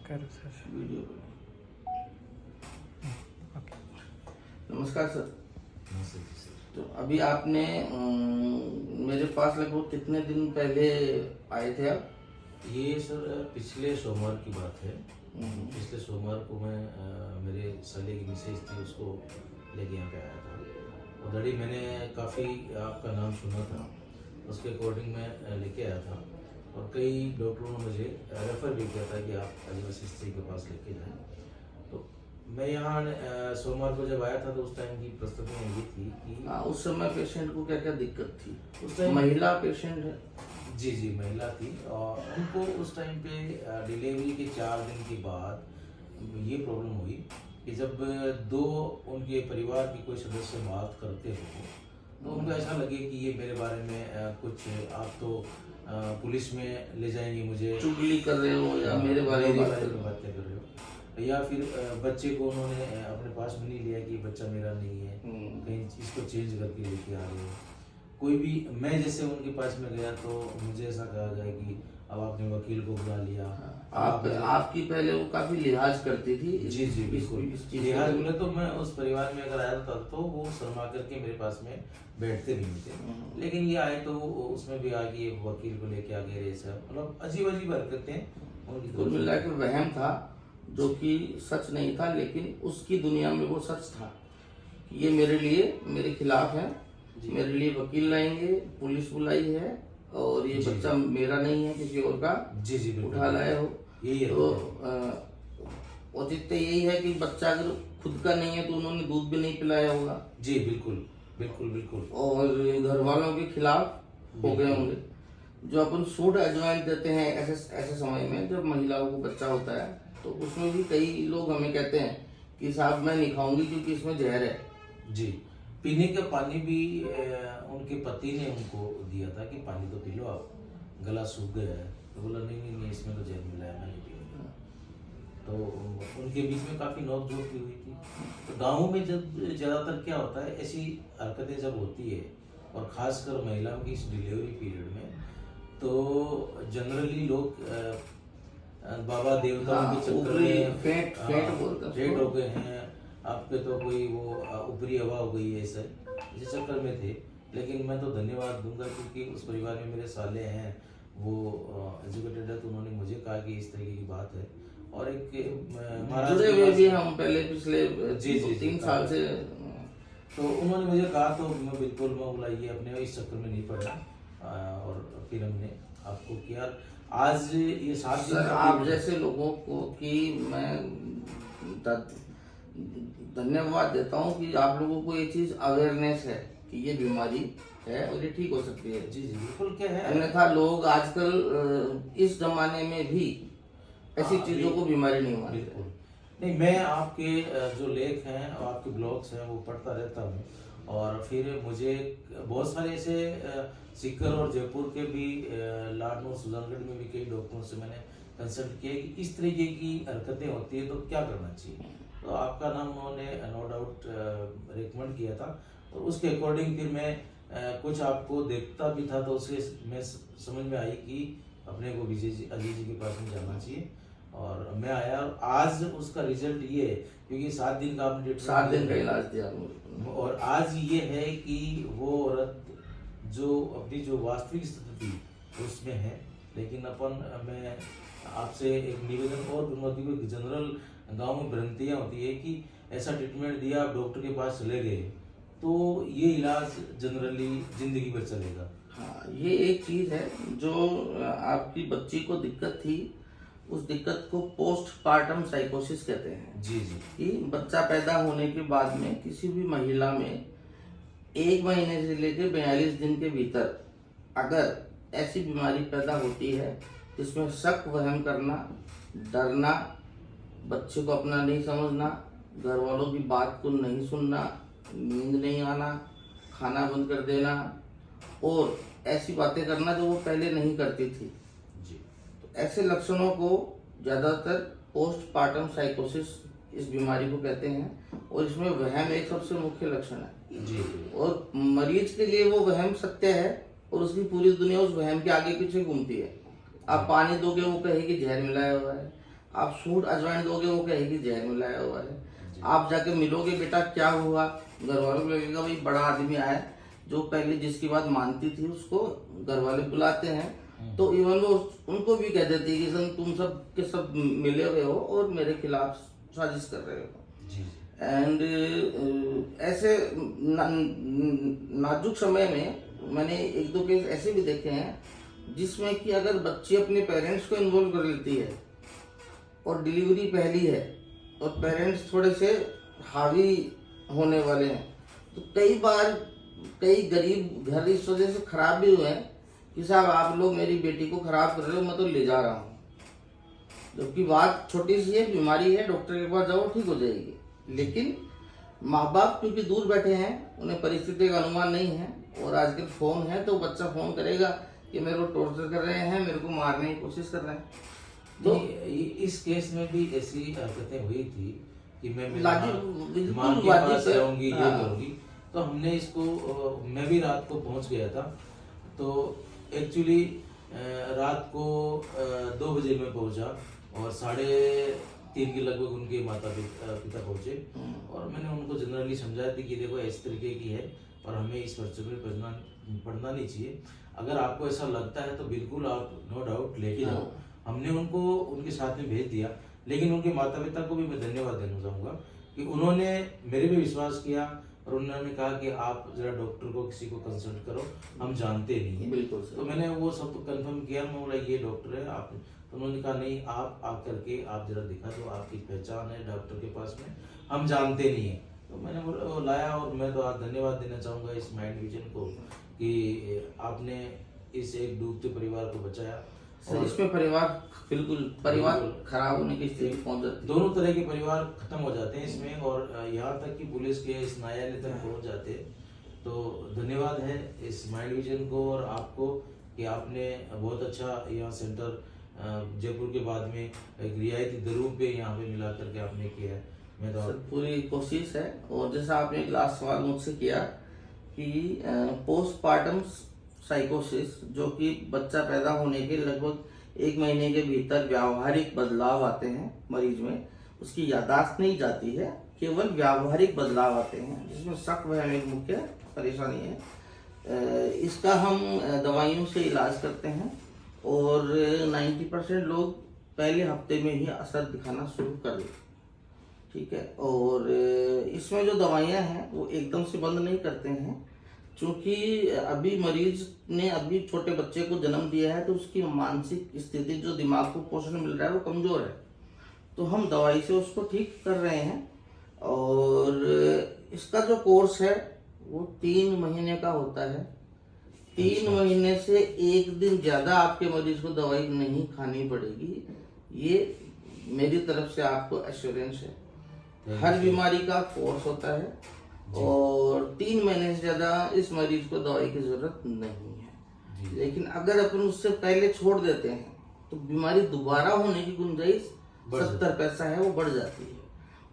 करो sir. Video पर। नमस्कार सर। तो अभी आपने मेरे पास लगभग कितने दिन पहले आए थे आप? ये सर पिछले सोमवार की बात है। पिछले सोमवार को मैं मेरे साले की मिसेज थी, उसको लेके यहाँ पे आया था। ऑलरेडी मैंने काफ़ी आपका नाम सुना था, उसके अकॉर्डिंग मैं लेके आया था। और कई डॉक्टरों ने मुझे रेफ़र भी किया था कि आप आदिवासी स्त्री के पास लेके जाएं। तो मैं यहाँ सोमवार को जब आया था तो उस टाइम की परिस्थिति ये थी कि उस समय पेशेंट को क्या क्या दिक्कत थी? उस टाइम महिला पेशेंट है? जी महिला थी। और उनको उस टाइम पे डिलीवरी के 4 दिन के बाद ये प्रॉब्लम हुई कि जब दो उनके परिवार के कोई सदस्य बात करते हो तो उनको ऐसा लगे कि ये मेरे बारे में कुछ आप तो पुलिस में ले जाएंगे, मुझे चुगली कर रहे हो या मेरे बारे में बातें कर रहे हो, या फिर बच्चे को उन्होंने अपने पास में नहीं लिया कि बच्चा मेरा नहीं है, कहीं इसको चेंज करके लेके आ रहे हो। कोई भी मैं जैसे उनके पास में गया तो मुझे ऐसा कहा गया कि अब आपने वकील को बुला लिया। आपकी पहले वो काफी लिहाज करती थी। जी बिल्कुल। लिहाज बोले तो मैं उस परिवार में अगर आया था तो वो शर्मा करके मेरे पास में बैठते नहीं थे, लेकिन ये आए तो उसमें भी आगे एक वकील को लेके आ गए, मतलब अजीब अजीब हरकतें उनकी। कुल मिला के वहम था जो कि सच नहीं था, लेकिन उसकी दुनिया में वो सच था कि ये मेरे लिए मेरे खिलाफ है, मेरे लिए वकील लाएंगे, पुलिस बुलाई है और ये बच्चा मेरा नहीं है किसी और का उठा लाए हो। यही तो औचित्य यही है कि बच्चा अगर खुद का नहीं है तो उन्होंने दूध भी नहीं पिलाया होगा। जी बिल्कुल बिल्कुल बिल्कुल। और घर वालों के खिलाफ हो गए होंगे। जो अपन सूट अजवाइन देते हैं ऐसे समय में जब महिलाओं को बच्चा होता है, तो उसमें भी कई लोग हमें कहते हैं कि साहब मैं नहीं खाऊंगी क्योंकि इसमें जहर है। जी, पीने का पानी भी उनके पति ने उनको दिया था कि पानी तो पी लो, आप गला सूख गया है। तो बोला नहीं इसमें तो जहर मिला है, मैं नहीं पीऊंगा। तो उनके बीच में काफी नोक-झोंक भी हुई थी। तो गाँव में जब ज्यादातर क्या होता है, ऐसी हरकतें जब होती है और खासकर महिलाओं की इस डिलीवरी पीरियड में, तो जनरली लोग बाबा देवताओं के चक्कर में फेट हो गए हैं, आपके तो कोई वो ऊपरी हवा हो गई है, ऐसे इस चक्कर में थे। लेकिन मैं तो धन्यवाद दूंगा क्योंकि उस परिवार में मेरे साले हैं, वो एजुकेटेड है, तो उन्होंने मुझे कहा कि इस तरीके की बात है। और एक जुड़े हुए भी हम पहले पिछले 3 साल से, तो उन्होंने मुझे कहा तो मैं बिल्कुल मैं बुलाइए, अपने इस चक्कर में नहीं पड़ना। और फिर हमने आपको किया। आज ये 7 दिन आप जैसे लोगों को की मैं धन्यवाद देता हूँ कि आप लोगों को ये चीज अवेयरनेस है कि ये बीमारी है और ये ठीक हो सकती है। जी बिल्कुल। क्या है, अन्यथा लोग आजकल इस जमाने में भी ऐसी चीजों को बीमारी नहीं मानते। नहीं, मैं आपके जो लेख हैं और आपके ब्लॉग्स हैं वो पढ़ता रहता हूँ। और फिर मुझे बहुत सारे ऐसे सीकर और जयपुर के भी लाडनूर सुजानगढ़ में भी कई डॉक्टरों से मैंने कंसल्ट किया कि इस तरीके की हरकतें होती है तो क्या करना चाहिए। तो आपका नाम उन्होंने नो डाउट रिकमेंड किया था, और उसके अकॉर्डिंग फिर मैं कुछ आपको देखता भी था, तो उसके मैं समझ में आई कि अपने को विजय जी अजय जी के पास में जाना चाहिए। और मैं आया, और आज उसका रिजल्ट ये है क्योंकि 7 दिन का आपने 7 दिन का इलाज दिया, और आज ये है कि वो औरत जो अपनी जो वास्तविक स्थिति थी उसमें है। लेकिन मैं आपसे एक निवेदन और करूँगा कि जनरल गांव में भ्रांतियाँ होती है कि ऐसा ट्रीटमेंट दिया, आप डॉक्टर के पास चले गए तो ये इलाज जनरली जिंदगी भर चलेगा। हाँ, ये एक चीज है जो आपकी बच्ची को दिक्कत थी, उस दिक्कत को पोस्टपार्टम साइकोसिस कहते हैं। जी कि बच्चा पैदा होने के बाद में किसी भी महिला में 1 महीने से लेकर 42 दिन के भीतर अगर ऐसी बीमारी पैदा होती है जिसमें शक वहम करना, डरना, बच्चे को अपना नहीं समझना, घर वालों की बात को नहीं सुनना, नींद नहीं आना, खाना बंद कर देना और ऐसी बातें करना जो वो पहले नहीं करती थी जी। तो ऐसे लक्षणों को ज़्यादातर पोस्टपार्टम साइकोसिस इस बीमारी को कहते हैं। और इसमें वहम एक सबसे मुख्य लक्षण है जी। और मरीज के लिए वो वहम सत्य है और उसकी पूरी दुनिया उस वहम के आगे पीछे घूमती है। आप पानी दोगे वो कहेगी जहर मिलाया हुआ है, आप सूंड अजवाइन दोगे वो कहेगी जहर मिलाया हुआ है। आप जाके मिलोगे बेटा क्या हुआ, घर वालों को लगेगा भाई बड़ा आदमी आया। जो पहले जिसकी बात मानती थी उसको घर वाले बुलाते हैं तो इवन वो उनको भी कह देती है कि सन तुम सब के सब मिले हुए हो और मेरे खिलाफ साजिश कर रहे हो। एंड ऐसे नाजुक समय में मैंने एक दो केस ऐसे भी देखे हैं जिसमें कि अगर बच्ची अपने पेरेंट्स को इन्वॉल्व कर लेती है और डिलीवरी पहली है और पेरेंट्स थोड़े से हावी होने वाले हैं तो कई बार कई गरीब घर इस वजह से खराब भी हुए हैं कि साहब आप लोग मेरी बेटी को खराब कर रहे हो, मैं तो ले जा रहा हूँ। जबकि बात छोटी सी है, बीमारी है, डॉक्टर के पास जाओ ठीक हो जाएगी। लेकिन माँ बाप क्योंकि दूर बैठे हैं, उन्हें परिस्थिति का अनुमान नहीं है और आजकल फोन है तो बच्चा फोन करेगा कि मेरे को टॉर्चर कर रहे हैं, मेरे को मारने की कोशिश कर रहे हैं। तो इस केस में भी ऐसी हरकतें हुई थी कि मैं माँ के पास रहूंगी, ये करूंगी। तो हमने इसको, मैं भी रात को पहुंच गया था। तो एक्चुअली रात को 2 बजे मैं पहुंचा और 3:30 के लगभग उनके माता पिता पहुंचे और मैंने उनको जनरली समझाया थी कि देखो इस तरीके की है और हमें इस पर्चे में पढ़ना नहीं चाहिए। अगर आपको ऐसा लगता है तो बिल्कुल आप नो डाउट लेके जाओ। हमने उनको उनके साथ में भेज दिया। लेकिन उनके माता पिता को भी मैं धन्यवाद देना चाहूँगा कि उन्होंने मेरे पे विश्वास किया और उन्होंने कहा कि आप जरा डॉक्टर को किसी को कंसल्ट करो, हम जानते नहीं है। बिल्कुल। तो मैंने वो सब कंफर्म किया। मैं बोला ये डॉक्टर है आप, तो उन्होंने कहा नहीं आप आकर के आप जरा दिखा दो, आपकी पहचान है डॉक्टर के पास में, हम जानते नहीं है। तो मैंने बोला वो लाया और मैं तो आज धन्यवाद देना चाहूँगा इस माइंड विजन को कि आपने इस एक डूबते परिवार को बचाया। और इसमें परिवार खराब होने की स्थिति पहुंच जाती है। दोनों तरह के परिवार खत्म हो जाते हैं इसमें और यहाँ तक कि पुलिस के इस न्यायालय तक पहुंच जाते हैं। तो धन्यवाद है इस माइंड विजन को और आपको कि आपने बहुत अच्छा यहाँ सेंटर जयपुर के बाद में एक रियायती दरों पे यहाँ पे मिला करके आपने किया है। मैं तो पूरी कोशिश है। और जैसा आपने लास्ट सवाल मुझसे किया कि पोस्टमार्टम साइकोसिस, जो कि बच्चा पैदा होने के लगभग 1 महीने के भीतर व्यावहारिक बदलाव आते हैं मरीज में, उसकी याददाश्त नहीं जाती है, केवल व्यावहारिक बदलाव आते हैं जिसमें शक वहम एक मुख्य परेशानी है। इसका हम दवाइयों से इलाज करते हैं और 90% लोग पहले हफ्ते में ही असर दिखाना शुरू कर देते, ठीक है। और इसमें जो दवाइयाँ हैं वो एकदम से बंद नहीं करते हैं, क्योंकि अभी मरीज ने अभी छोटे बच्चे को जन्म दिया है तो उसकी मानसिक स्थिति, जो दिमाग को पोषण मिल रहा है वो कमजोर है। तो हम दवाई से उसको ठीक कर रहे हैं और इसका जो कोर्स है वो 3 महीने का होता है। 3 महीने से 1 दिन ज्यादा आपके मरीज को दवाई नहीं खानी पड़ेगी, ये मेरी तरफ से आपको एश्योरेंस है। हर बीमारी का कोर्स होता है और 3 महीने से ज्यादा इस मरीज को दवाई की जरूरत नहीं है। लेकिन अगर अपन उससे पहले छोड़ देते हैं तो बीमारी दोबारा होने की गुंजाइश 70% है, वो बढ़ जाती है।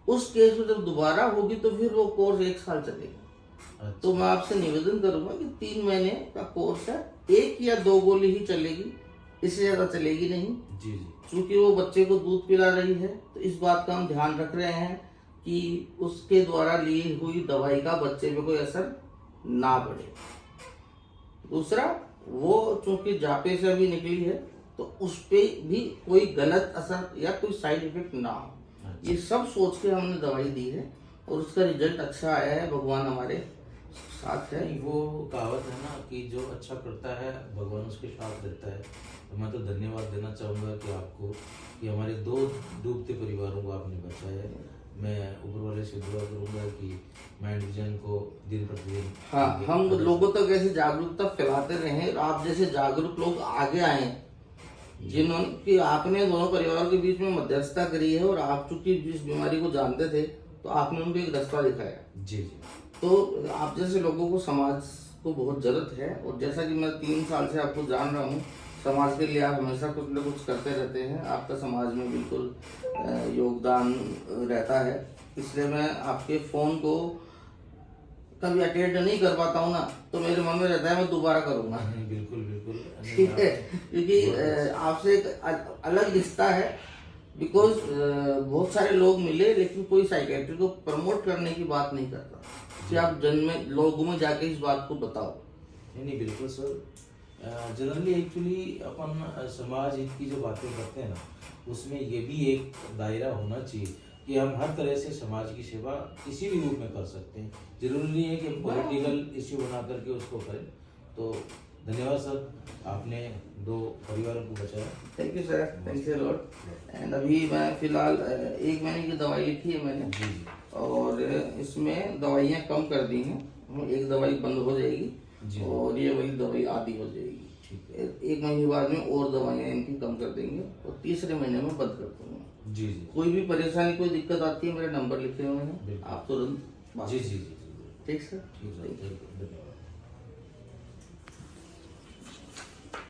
उस केस में जब दोबारा होगी तो फिर वो कोर्स 1 साल चलेगा। तो मैं आपसे निवेदन करूंगा कि 3 महीने का कोर्स है, 1 या 2 गोली ही चलेगी, इससे ज्यादा चलेगी नहीं। क्योंकि वो बच्चे को दूध पिला रही है तो इस बात का हम ध्यान रख रहे हैं कि उसके द्वारा ली हुई दवाई का बच्चे पे कोई असर ना पड़े। दूसरा, वो चूंकि जापे से अभी निकली है तो उस पे भी कोई गलत असर या कोई साइड इफेक्ट ना हो, ये सब सोच के हमने दवाई दी है और उसका रिजल्ट अच्छा आया है। भगवान हमारे साथ है। वो कहावत है ना कि जो अच्छा करता है भगवान उसके साथ रहता है। तो मैं तो धन्यवाद देना चाहूँगा कि आपको कि हमारे 2 डूबते परिवारों को आपने बचाया है। मैं ऊपर वाले से दुआ करूंगा कि माइंड विजन को दिन प्रतिदिन हम लोगों तक ऐसी जागरूकता फैलाते रहें। आप जैसे जागरूक लोग आगे आए जिन्होंने कि आपने दोनों परिवारों के बीच में मध्यस्थता करी है और आप चूंकि इस बीमारी को जानते थे तो आपने उनको एक रास्ता दिखाया। जी। तो आप जैसे लोगों को समाज को बहुत जरूरत है और जैसा कि मैं 3 साल से आपको जान रहा हूँ, समाज के लिए आप हमेशा कुछ न कुछ करते रहते हैं। आपका समाज में बिल्कुल योगदान रहता है, इसलिए मैं आपके फोन को कभी अटेंड नहीं कर पाता हूँ ना तो मेरे मन में रहता है मैं दोबारा करूँगा। बिल्कुल ठीक है, क्योंकि आपसे एक अलग रिश्ता है बिकॉज बहुत सारे लोग मिले लेकिन कोई साइकेट्री को प्रमोट करने की बात नहीं करता कि आप जन में लोगों में जाके इस बात को बताओ। नहीं बिल्कुल सर। जनरली एक्चुअली अपन समाज हित की जो बातें करते हैं ना, उसमें ये भी एक दायरा होना चाहिए कि हम हर तरह से समाज की सेवा किसी भी रूप में कर सकते हैं। जरूरी नहीं है कि हम पॉलिटिकल इश्यू बना करके उसको करें। तो धन्यवाद सर, आपने 2 परिवारों को बचाया। Thank you sir, thank you lot. And अभी मैं फिलहाल 1 महीने की दवाई लिखी है मैंने, जी और इसमें दवाइयाँ कम कर दी हैं। एक दवाई बंद हो जी। जाएगी और ये वाली दवाई आधी हो जाएगी। ठीक है। 1 महीने बाद में और दवाइयाँ इनकी कम कर देंगे और तीसरे महीने में बंद कर दूंगा। जी जी कोई भी परेशानी, कोई दिक्कत आती है, मेरे नंबर लिखे हुए हैं, बिल्कुल। आप तुरंत बात जी करें। जी जी जी। ठीक सर। ठीक है, धन्यवाद।